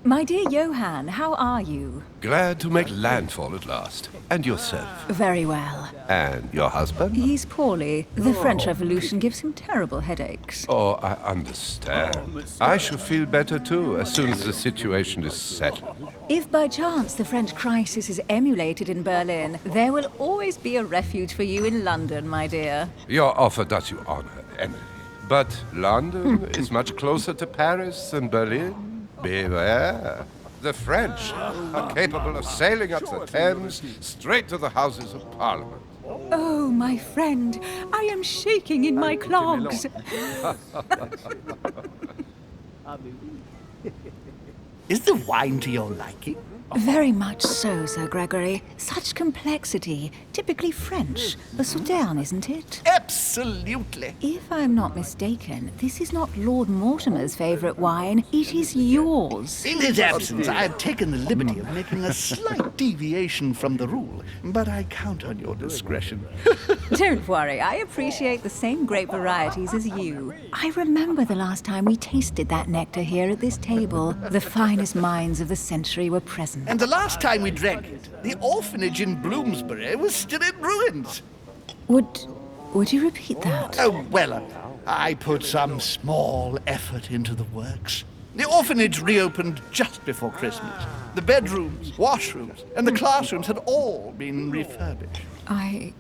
My dear Johann, how are you? Glad to make landfall at last. And yourself? Very well. And your husband? He's poorly. The French Revolution gives him terrible headaches. Oh, I understand. I shall feel better too, as soon as the situation is settled. If by chance the French crisis is emulated in Berlin, there will always be a refuge for you in London, my dear. Your offer does you honor, Emily. But London is much closer to Paris than Berlin. Beware. The French are capable of sailing up the Thames straight to the Houses of Parliament. Oh, my friend, I am shaking in my clogs. Is the wine to your liking? Very much so, Sir Gregory. Such complexity. Typically French. A Sauternes, isn't it? Absolutely. If I'm not mistaken, this is not Lord Mortimer's favourite wine. It is yours. In his absence, I have taken the liberty of making a slight deviation from the rule, but I count on your discretion. Don't worry, I appreciate the same grape varieties as you. I remember the last time we tasted that nectar here at this table. The finest minds of the century were present. And the last time we drank it, the orphanage in Bloomsbury was still in ruins. Would you repeat that? Oh, well, I put some small effort into the works. The orphanage reopened just before Christmas. The bedrooms, washrooms, and the classrooms had all been refurbished. I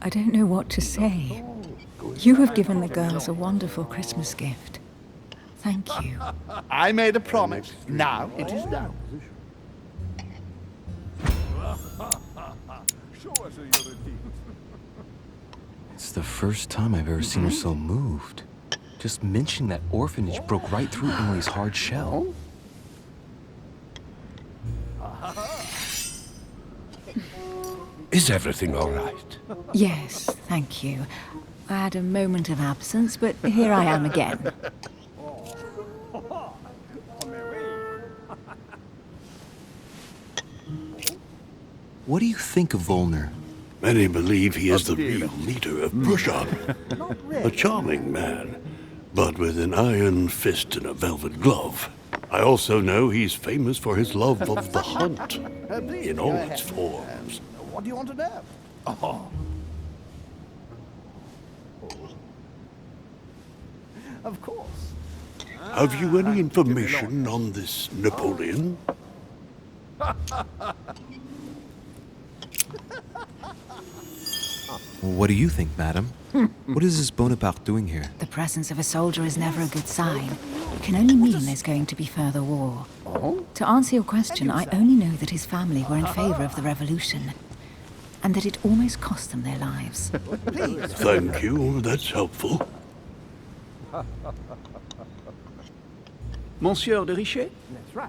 don't know what to say. You have given the girls a wonderful Christmas gift. Thank you. I made a promise. Now it is done. It's the first time I've ever seen her so moved. Just mentioning that orphanage broke right through Emily's hard shell. Is everything all right? Yes, thank you. I had a moment of absence, but here I am again. What do you think of Volner? Many believe he is the real leader of Prussian. A charming man, but with an iron fist and a velvet glove. I also know he's famous for his love of the hunt, in all its forms. What do you want to know? Oh. Of course. Have you any information on this Napoleon? What do you think, madam? What is this Bonaparte doing here? The presence of a soldier is never a good sign. It can only mean there's going to be further war. To answer your question, I only know that his family were in favor of the revolution, and that it almost cost them their lives. Thank you, that's helpful. Monsieur de Richet?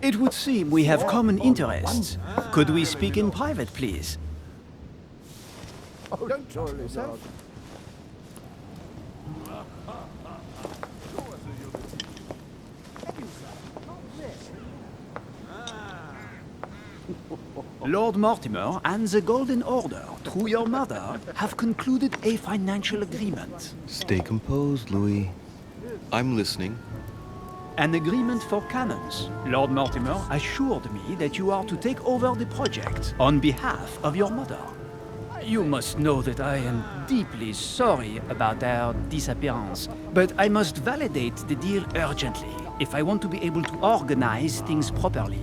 It would seem we have common interests. Could we speak in private, please? Oh, don't trouble yourself. Lord Mortimer and the Golden Order, through your mother, have concluded a financial agreement. Stay composed, Louis. I'm listening. An agreement for cannons. Lord Mortimer assured me that you are to take over the project on behalf of your mother. You must know that I am deeply sorry about their disappearance, but I must validate the deal urgently if I want to be able to organize things properly.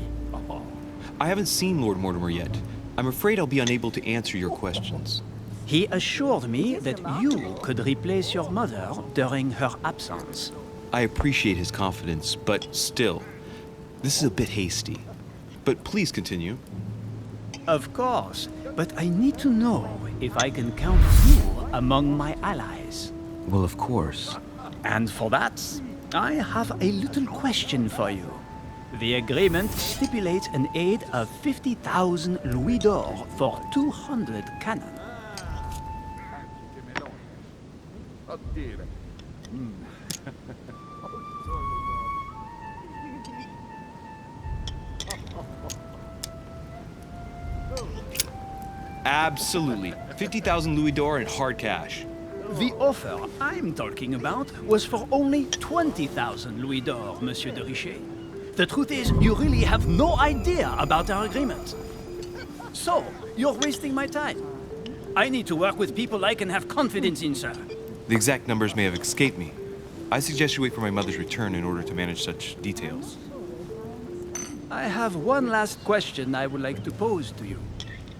I haven't seen Lord Mortimer yet. I'm afraid I'll be unable to answer your questions. He assured me that you could replace your mother during her absence. I appreciate his confidence, but still, this is a bit hasty. But please continue. Of course, but I need to know if I can count you among my allies. Well, of course. And for that, I have a little question for you. The agreement stipulates an aid of 50,000 louis d'or for 200 cannon. Absolutely. 50,000 louis d'or in hard cash. The offer I'm talking about was for only 20,000 louis d'or, Monsieur de Richet. The truth is, you really have no idea about our agreement. So, you're wasting my time. I need to work with people I can have confidence in, sir. The exact numbers may have escaped me. I suggest you wait for my mother's return in order to manage such details. I have one last question I would like to pose to you.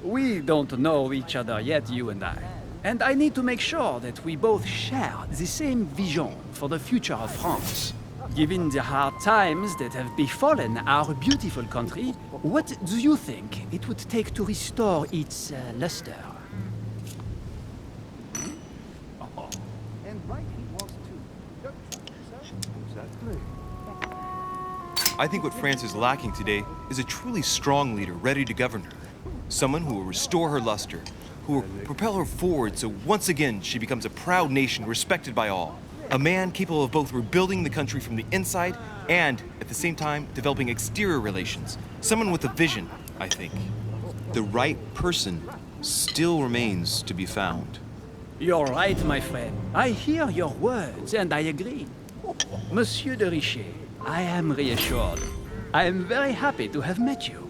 We don't know each other yet, you and I. And I need to make sure that we both share the same vision for the future of France. Given the hard times that have befallen our beautiful country, what do you think it would take to restore its luster? I think what France is lacking today is a truly strong leader ready to govern her. Someone who will restore her luster, who will propel her forward so once again she becomes a proud nation respected by all. A man capable of both rebuilding the country from the inside and, at the same time, developing exterior relations. Someone with a vision, I think. The right person still remains to be found. You're right, my friend. I hear your words and I agree. Monsieur de Richet, I am reassured. I am very happy to have met you.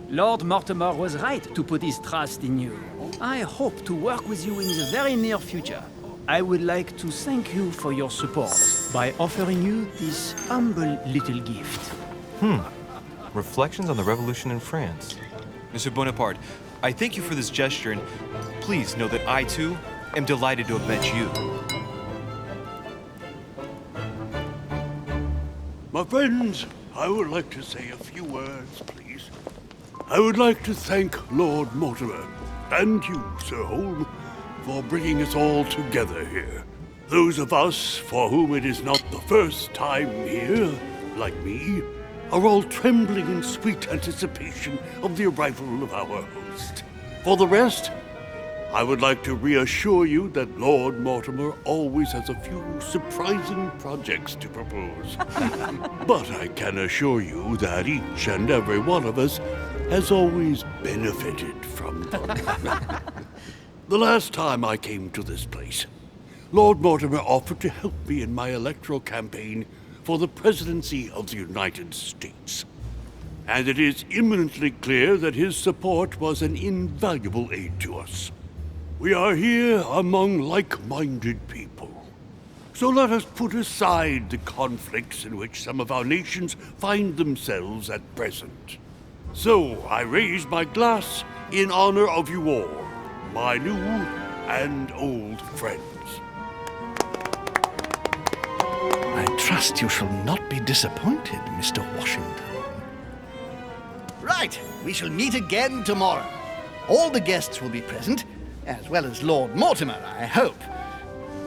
Lord Mortimer was right to put his trust in you. I hope to work with you in the very near future. I would like to thank you for your support by offering you this humble little gift. Reflections on the Revolution in France. Monsieur Bonaparte, I thank you for this gesture, and please know that I, too, am delighted to have met you. My friends, I would like to say a few words, please. I would like to thank Lord Mortimer, and you, Sir Holm, for bringing us all together here. Those of us for whom it is not the first time here, like me, are all trembling in sweet anticipation of the arrival of our host. For the rest, I would like to reassure you that Lord Mortimer always has a few surprising projects to propose. But I can assure you that each and every one of us has always benefited from them. The last time I came to this place, Lord Mortimer offered to help me in my electoral campaign for the presidency of the United States. And it is eminently clear that his support was an invaluable aid to us. We are here among like-minded people. So let us put aside the conflicts in which some of our nations find themselves at present. So I raise my glass in honor of you all, my new and old friends. I trust you shall not be disappointed, Mr. Washington. Right, we shall meet again tomorrow. All the guests will be present, as well as Lord Mortimer, I hope.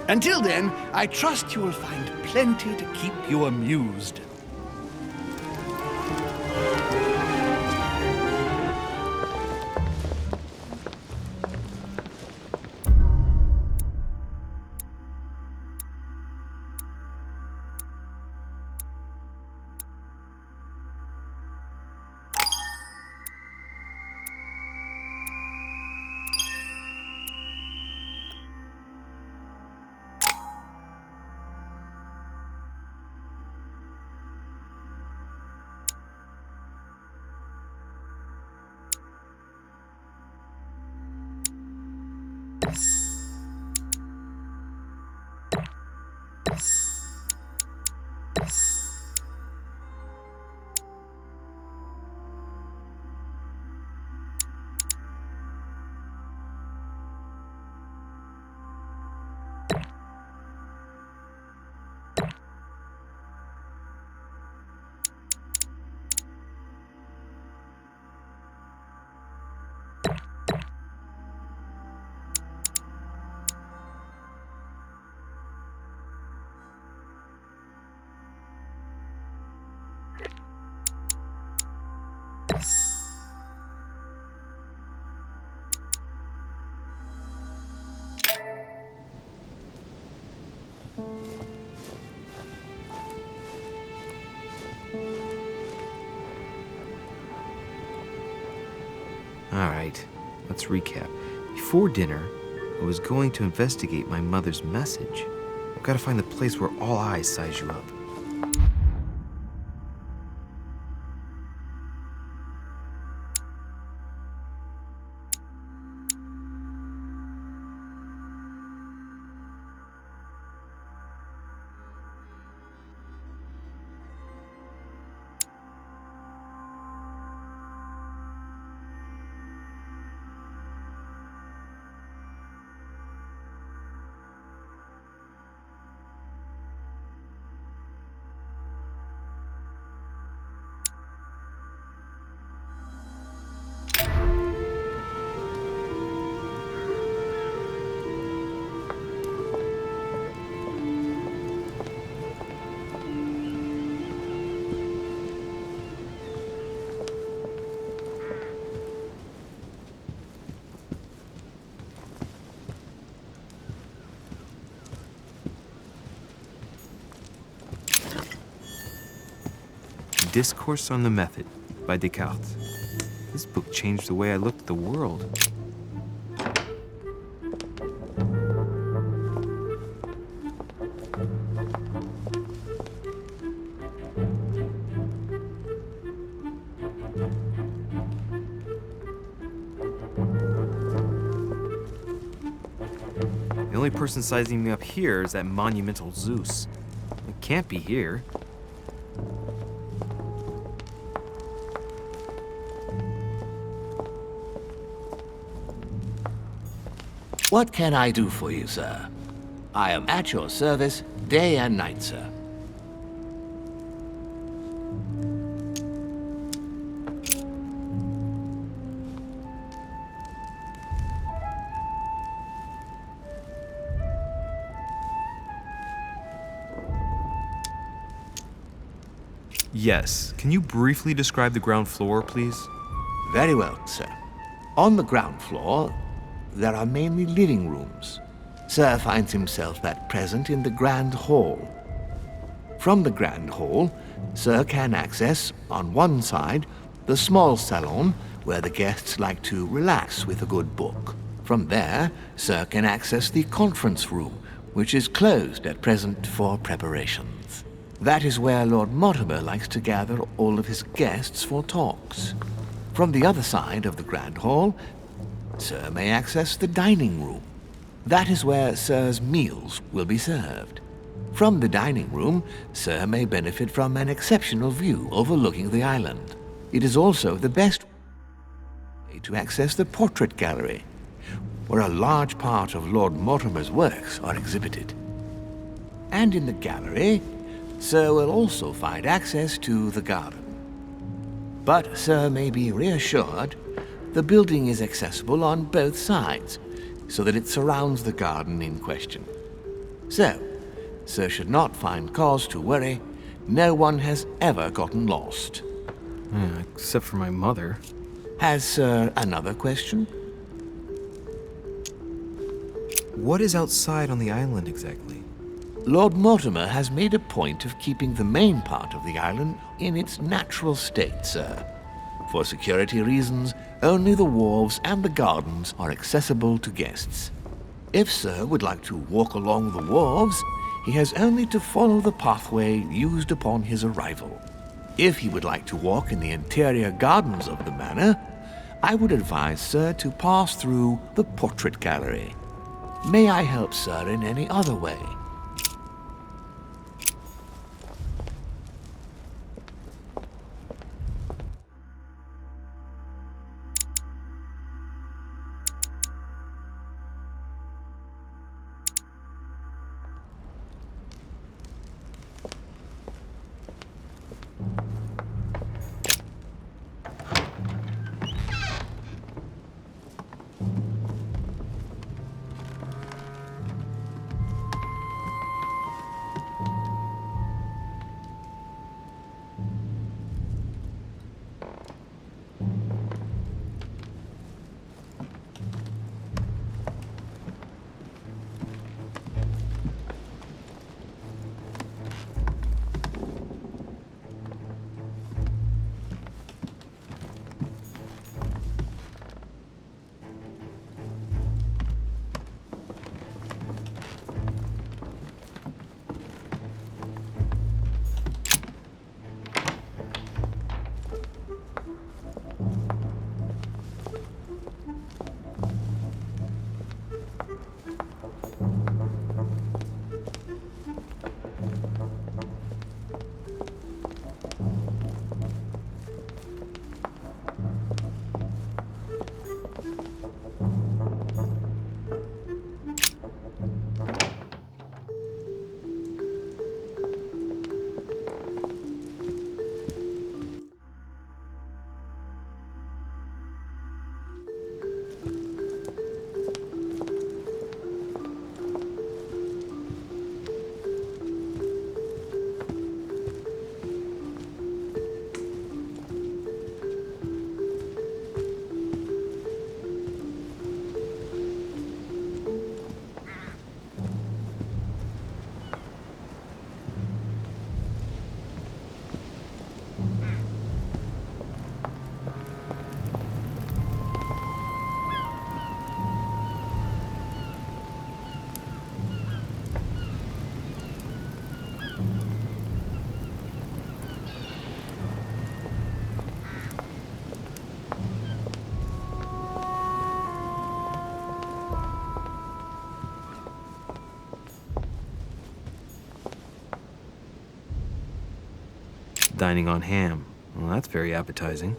Until then, I trust you will find plenty to keep you amused. Alright, let's recap. Before dinner, I was going to investigate my mother's message. I've got to find the place where all eyes size you up. Discourse on the Method by Descartes. This book changed the way I looked at the world. The only person sizing me up here is that monumental Zeus. It can't be here. What can I do for you, sir? I am at your service day and night, sir. Yes. Can you briefly describe the ground floor, please? Very well, sir. On the ground floor, there are mainly living rooms. Sir finds himself at present in the Grand Hall. From the Grand Hall, Sir can access, on one side, the small salon where the guests like to relax with a good book. From there, Sir can access the conference room, which is closed at present for preparations. That is where Lord Mortimer likes to gather all of his guests for talks. From the other side of the Grand Hall, Sir may access the dining room. That is where Sir's meals will be served. From the dining room, Sir may benefit from an exceptional view overlooking the island. It is also the best way to access the portrait gallery, where a large part of Lord Mortimer's works are exhibited. And in the gallery, Sir will also find access to the garden. But Sir may be reassured the building is accessible on both sides, so that it surrounds the garden in question. So, Sir should not find cause to worry. No one has ever gotten lost. Except for my mother. Has Sir another question? What is outside on the island exactly? Lord Mortimer has made a point of keeping the main part of the island in its natural state, sir. For security reasons, only the wharves and the gardens are accessible to guests. If Sir would like to walk along the wharves, he has only to follow the pathway used upon his arrival. If he would like to walk in the interior gardens of the manor, I would advise Sir to pass through the portrait gallery. May I help Sir in any other way? dining on ham. Well, that's very appetizing.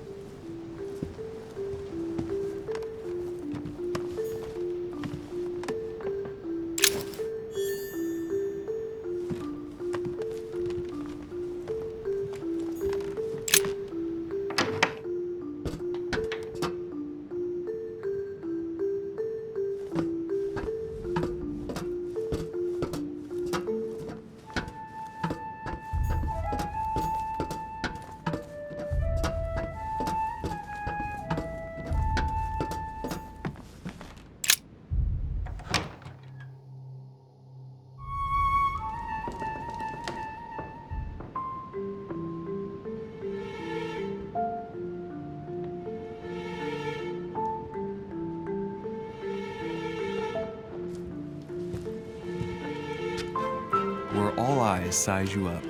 Where all eyes size you up.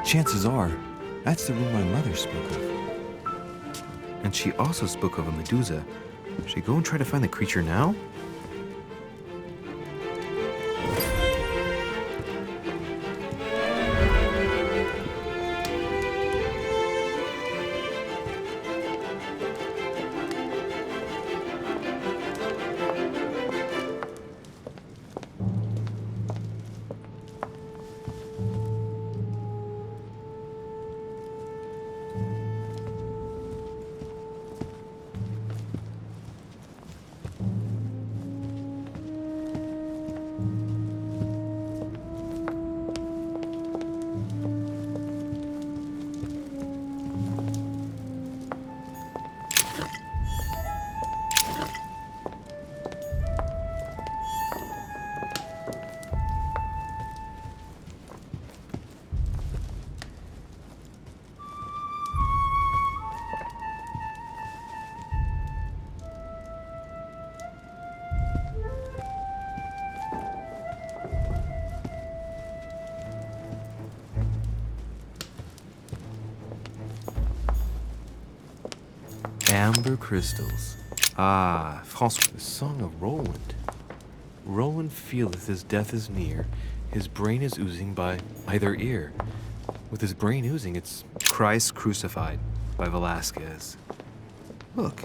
Chances are, that's the room my mother spoke of. And she also spoke of a Medusa. Should I go and try to find the creature now? Amber crystals. Ah, François, the song of Roland. Roland feeleth his death is near. His brain is oozing by either ear. With his brain oozing, it's Christ Crucified by Velasquez. Look,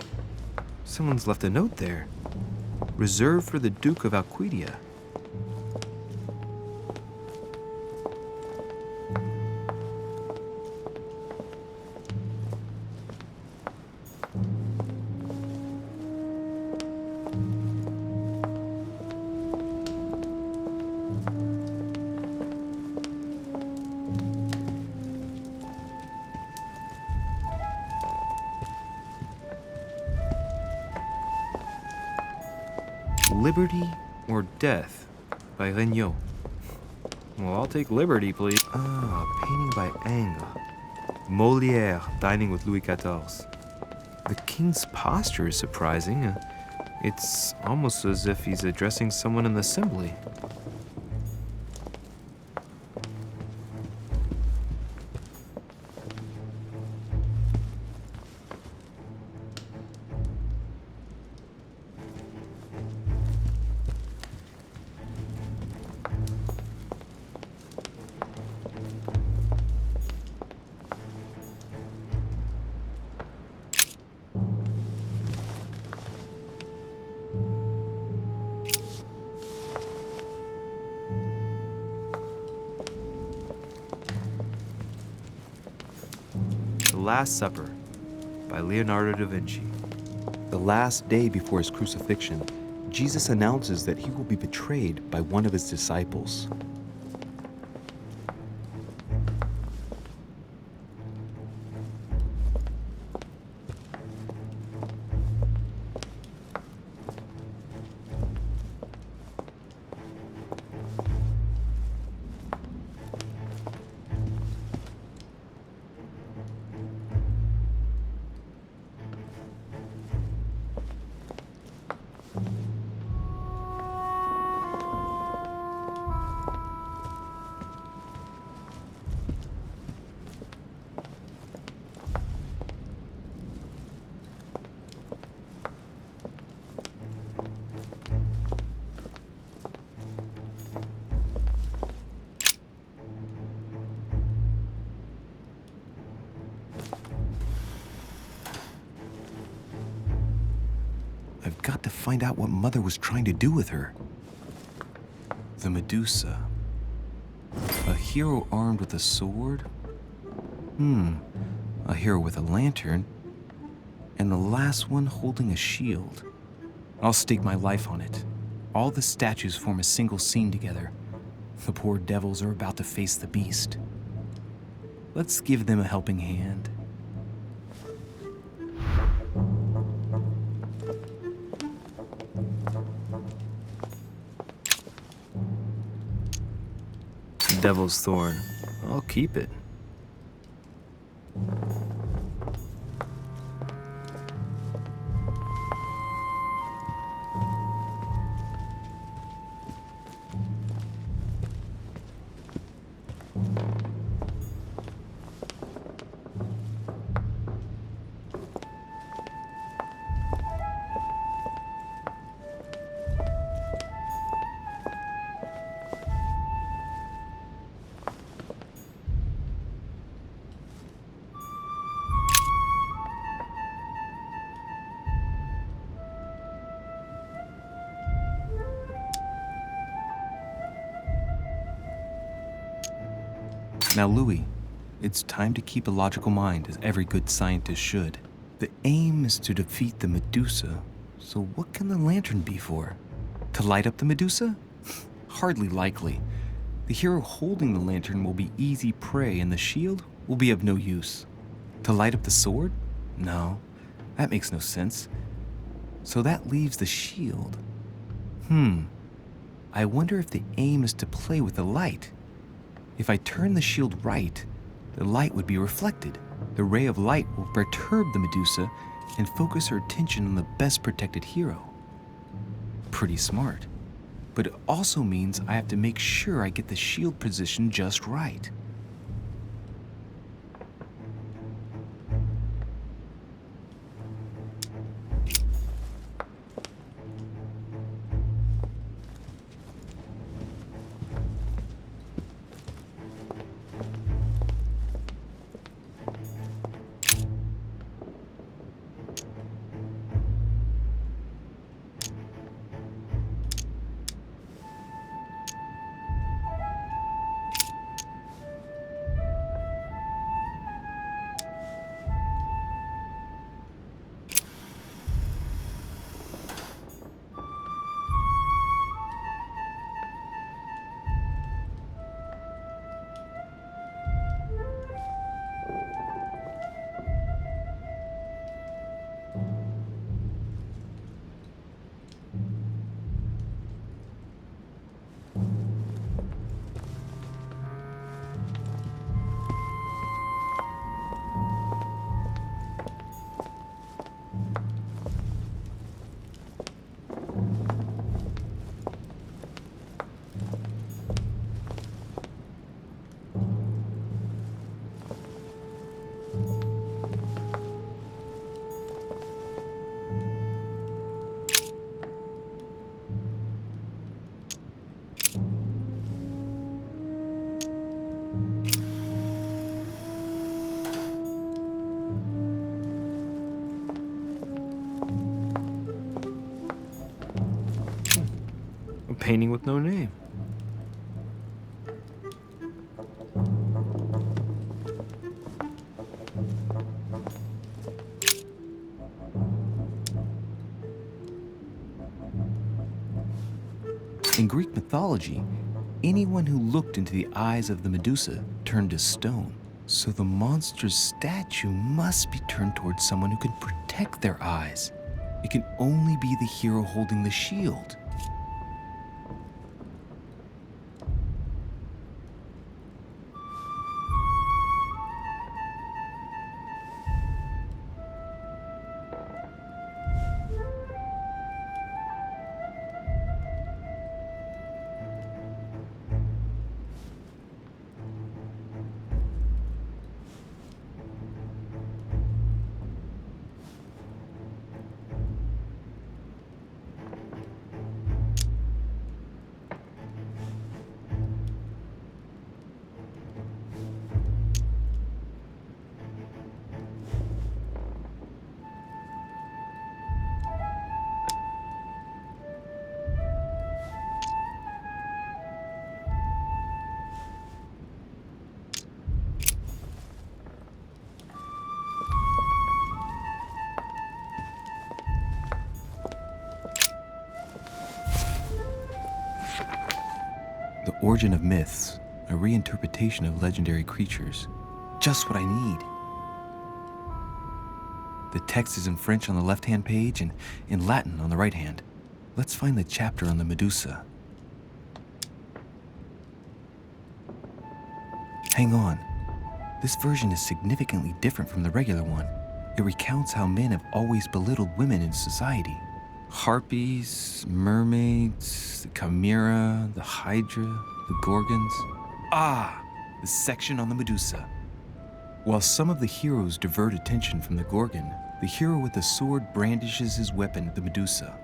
someone's left a note there. Reserved for the Duke of Alcudia. Liberty or Death by Regnault. Well, I'll take Liberty, please. Ah, painting by Ingres. Molière dining with Louis XIV. The king's posture is surprising. It's almost as if he's addressing someone in the assembly. The Last Supper by Leonardo da Vinci. The last day before his crucifixion, Jesus announces that he will be betrayed by one of his disciples. got to find out what Mother was trying to do with her. The Medusa. A hero armed with a sword? A hero with a lantern? And the last one holding a shield. I'll stake my life on it. All the statues form a single scene together. The poor devils are about to face the beast. Let's give them a helping hand. Devil's Thorn. I'll keep it. Now, Louis, it's time to keep a logical mind, as every good scientist should. The aim is to defeat the Medusa, so what can the lantern be for? To light up the Medusa? Hardly likely. The hero holding the lantern will be easy prey, and the shield will be of no use. To light up the sword? No, that makes no sense. So that leaves the shield. I wonder if the aim is to play with the light. If I turn the shield right, the light would be reflected. The ray of light will perturb the Medusa and focus her attention on the best protected hero. Pretty smart. But it also means I have to make sure I get the shield position just right. Painting with no name. In Greek mythology, anyone who looked into the eyes of the Medusa turned to stone. So the monster's statue must be turned towards someone who can protect their eyes. It can only be the hero holding the shield. Origin of myths, a reinterpretation of legendary creatures. Just what I need. The text is in French on the left-hand page and in Latin on the right hand. Let's find the chapter on the Medusa. Hang on. This version is significantly different from the regular one. It recounts how men have always belittled women in society. Harpies, mermaids, the chimera, the hydra, the gorgons. Ah, the section on the Medusa. While some of the heroes divert attention from the Gorgon, the hero with the sword brandishes his weapon at the Medusa.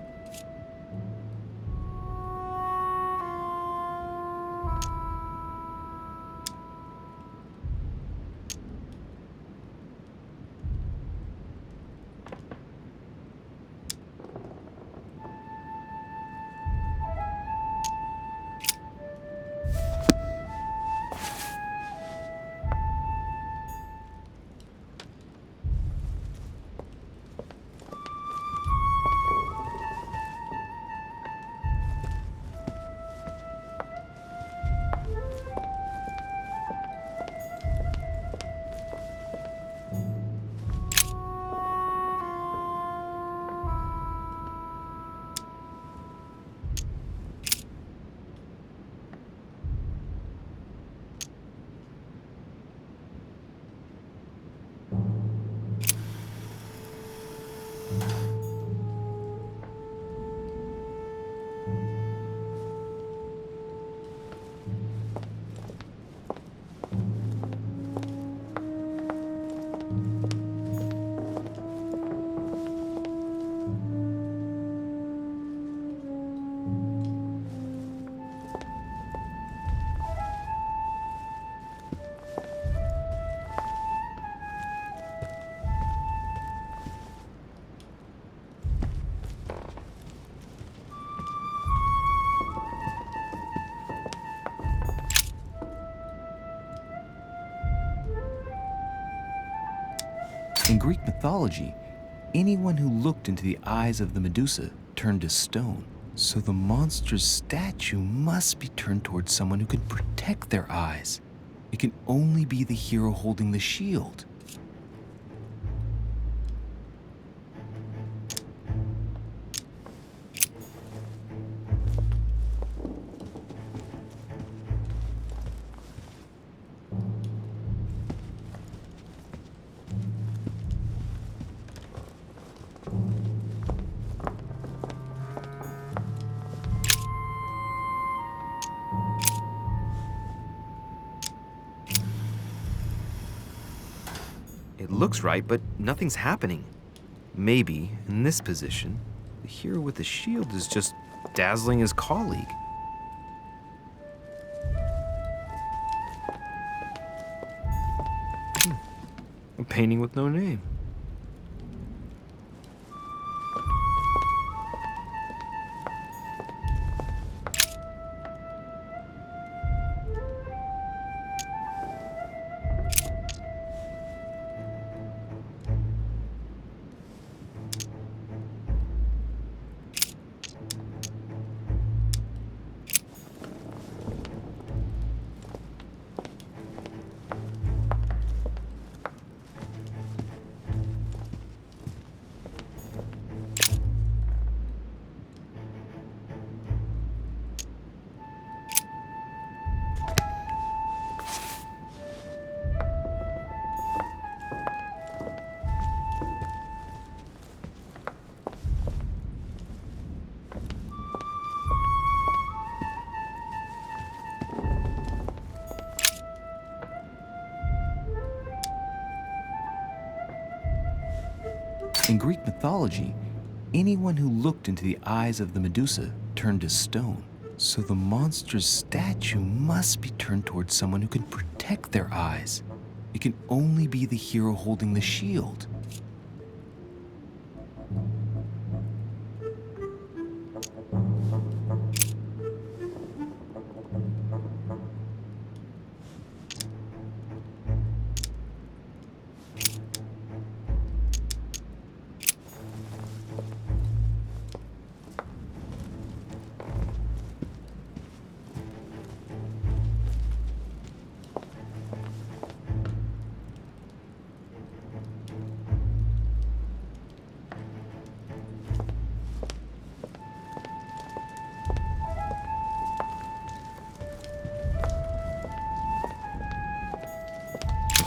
In Greek mythology, anyone who looked into the eyes of the Medusa turned to stone. So the monster's statue must be turned towards someone who can protect their eyes. It can only be the hero holding the shield. It looks right, but nothing's happening. Maybe, in this position, the hero with the shield is just dazzling his colleague. A painting with no name. In Greek mythology, anyone who looked into the eyes of the Medusa turned to stone. So the monster's statue must be turned towards someone who can protect their eyes. It can only be the hero holding the shield.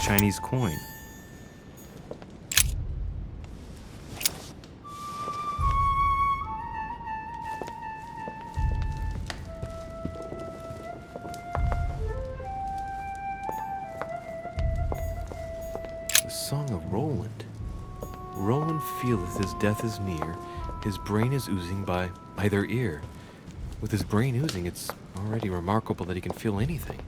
Chinese coin. The Song of Roland. Roland feeleth his death is near, his brain is oozing by either ear. With his brain oozing, it's already remarkable that he can feel anything.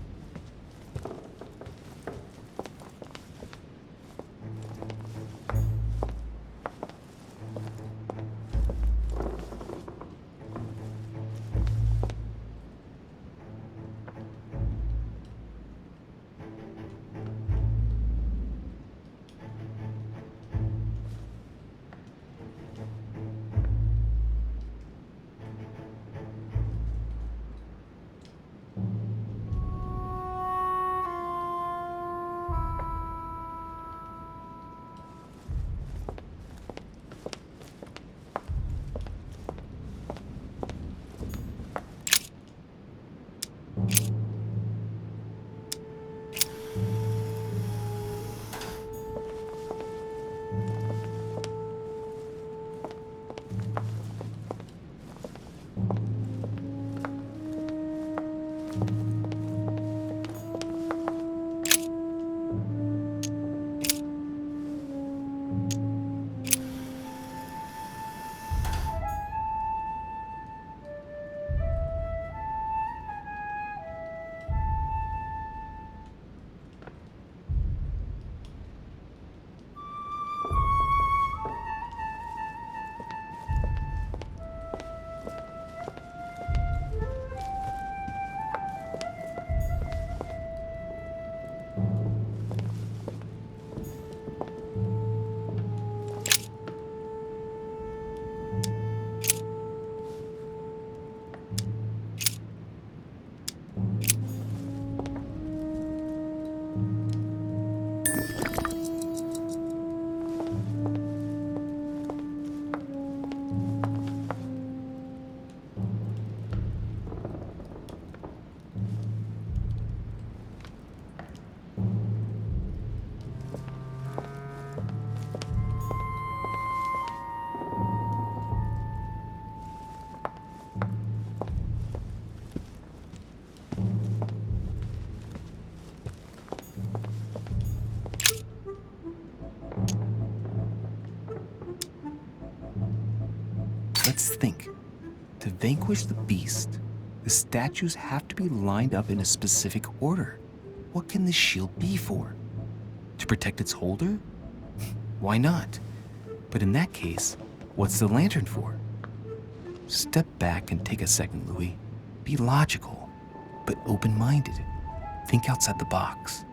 Let's think. To vanquish the beast, the statues have to be lined up in a specific order. What can the shield be for? To protect its holder? Why not? But in that case, what's the lantern for? Step back and take a second, Louis. Be logical, but open-minded. Think outside the box.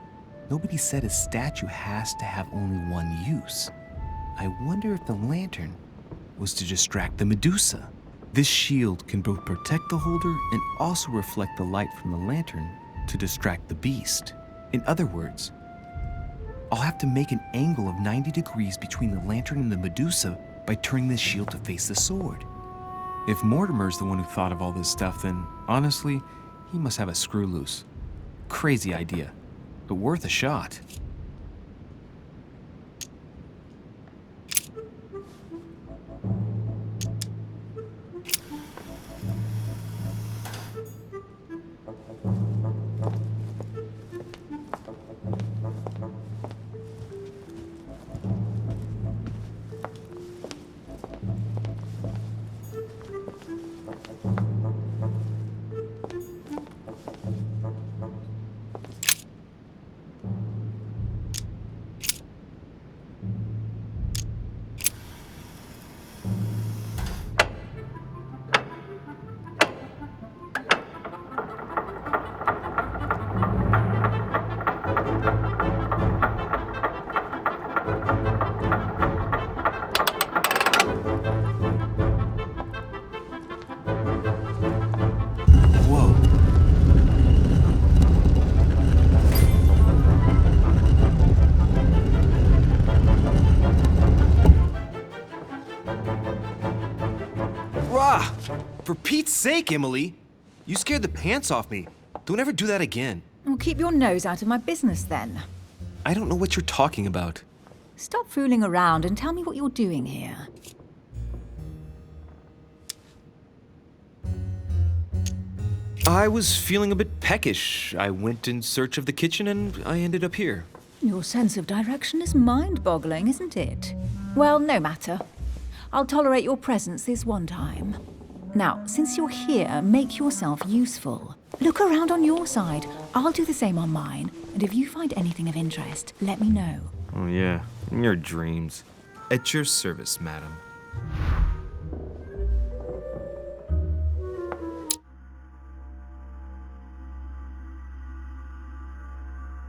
Nobody said a statue has to have only one use. I wonder if the lantern was to distract the Medusa. This shield can both protect the holder and also reflect the light from the lantern to distract the beast. In other words, I'll have to make an angle of 90 degrees between the lantern and the Medusa by turning the shield to face the sword. If Mortimer's the one who thought of all this stuff, then honestly, he must have a screw loose. Crazy idea, but worth a shot. For Pete's sake, Emily! You scared the pants off me. Don't ever do that again. Well, keep your nose out of my business then. I don't know what you're talking about. Stop fooling around and tell me what you're doing here. I was feeling a bit peckish. I went in search of the kitchen and I ended up here. Your sense of direction is mind-boggling, isn't it? Well, no matter. I'll tolerate your presence this one time. Now, since you're here, make yourself useful. Look around on your side. I'll do the same on mine. And if you find anything of interest, let me know. Oh yeah, in your dreams. At your service, madam.